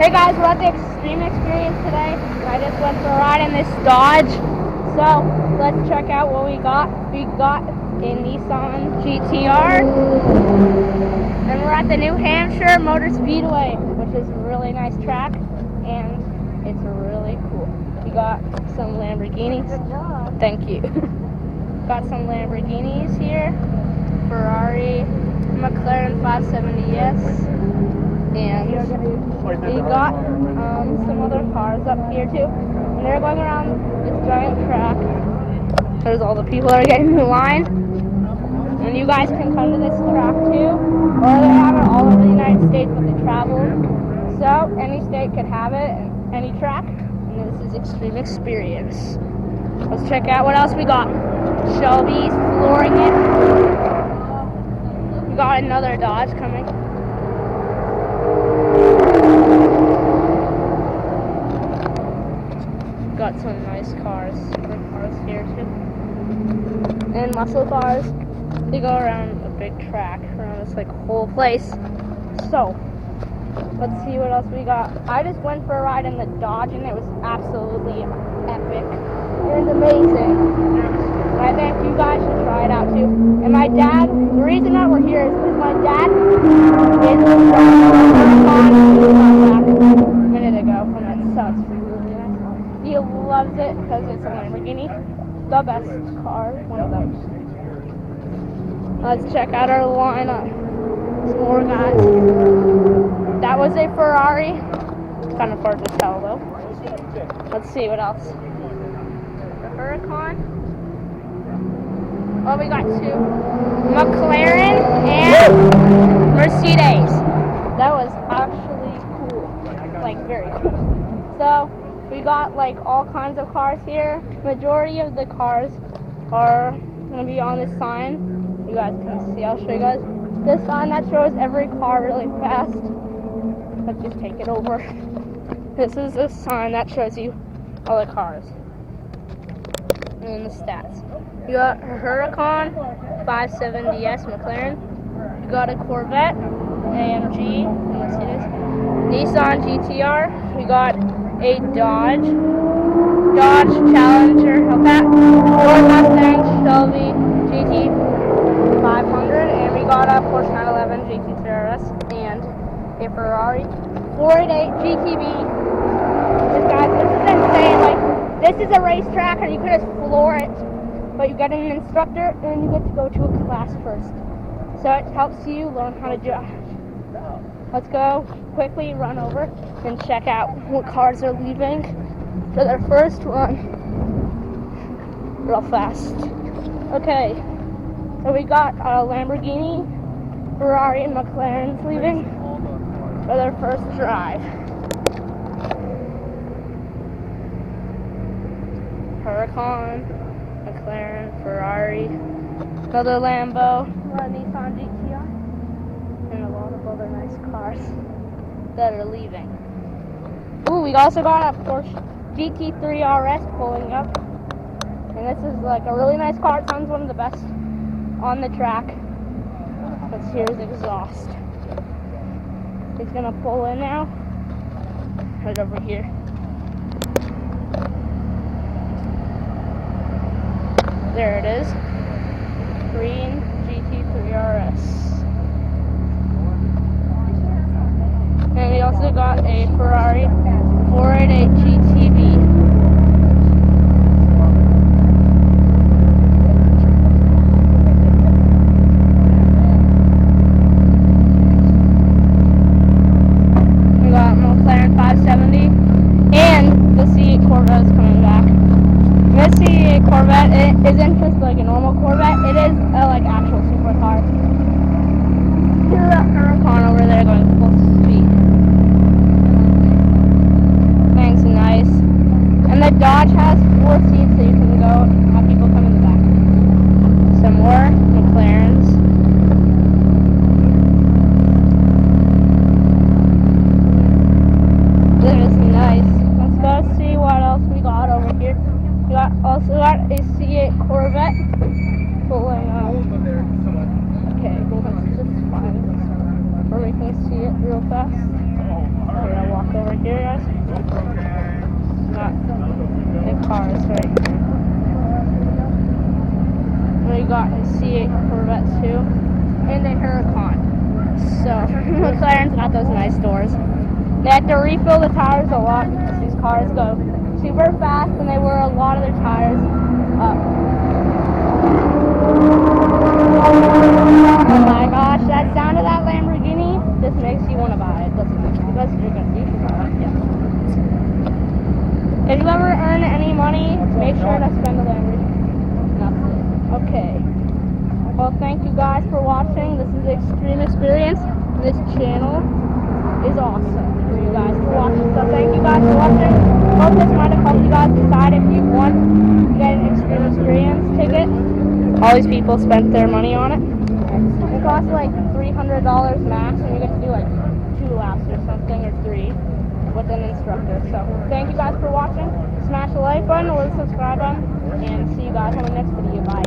Hey guys, we're at the Xtreme Xperience today. I just went for a ride in this Dodge. So let's check out what we got. We got a Nissan GTR. And we're at the new Hampshire Motor Speedway, which is a really nice track. And it's really cool. We got some Lamborghinis. Thank you. Got some Lamborghinis here. Ferrari, McLaren 570S. And we got some other cars up here too, and they're going around this giant track. There's all the people that are getting in line, and you guys can come to this track too, or they have it all over the United States, but they travel, so any state could have it, any track, and this is Xtreme Xperience. Let's check out what else we got. Shelby's flooring it. We got another Dodge coming. Got some nice cars, super cars here too, and muscle cars. They go around a big track, around this like whole place. So let's see what else we got. I just went for a ride in the Dodge, and it was absolutely epic. It was amazing. I think you guys should try it out too. And my dad, the reason that we're here is because my dad is a minute ago from it, so it's really nice. He loves it because it's a Lamborghini, the best car, one of those. Let's check out our lineup. Some more guys. That was a Ferrari. It's kind of hard to tell though. Let's see what else. The Huracán. Oh, we got two. McLaren and Mercedes. That was actually cool. Like, very cool. So, we got like all kinds of cars here. Majority of the cars are going to be on this sign. You guys can see. I'll show you guys. This sign that shows every car really fast. Let's just take it over. This is a sign that shows you all the cars and the stats. You got a Huracán 570S McLaren. You got a Corvette AMG Mercedes. Nissan GTR. We got a Dodge Challenger Hellcat, Ford Mustang Shelby GT 500, and we got a Porsche 911 GT3 RS and a Ferrari 488 GTB. This is insane. Like, this is a racetrack, and you could just floor it, but you get an instructor, and you get to go to a class first. So it helps you learn how to drive. Let's go quickly run over and check out what cars are leaving for their first run real fast. Okay, so we got a Lamborghini, Ferrari, and McLaren's leaving for their first drive. Huracán, McLaren, Ferrari, another Lambo, a Nissan GTR, and a lot of other nice cars that are leaving. Ooh, we also got a Porsche GT3 RS pulling up, and this is like a really nice car. It sounds one of the best on the track. Let's hear his exhaust. He's gonna pull in now. Right over here. There it is. Green GT3 RS. And we also got a Ferrari 488 GTB. We got McLaren 570 and the C8 Corvette is coming back. This C8 Corvette, it isn't just like a normal Corvette, it is a like actual supercar. Here's a Huracán over there going full speed. Thanks, nice. And the Dodge has 4 seats, so you can go have people come in the back. Some more McLarens. This is nice. Let's go see what else we got over here. We also got a C8 Corvette pulling up. Okay, well, that's just fine. Or we can see it real fast. I'm gonna walk over over here, guys. Not the cars right here. We got a C8 Corvette too, and a Huracán. So McLaren's got those nice doors. They have to refill the tires a lot because these cars go super fast and they wear a lot of their tires up. Oh my gosh, that sound of that Lamborghini just makes you want to buy it, doesn't it? Because you're going to buy it, yeah. If you ever earn any money, make sure to spend the Lamborghini. That's it. Okay. Well, thank you guys for watching. This is Xtreme Xperience. This channel is awesome for you guys for watching. So thank you guys for watching. Hope this might have helped you guys decide if you want to get an Xtreme Xperience ticket. All these people spent their money on it. It costs like $300 max, and you get to do like 2 laps or something, or 3, with an instructor. So thank you guys for watching. Smash the like button or the subscribe button, and see you guys on the next video. Bye.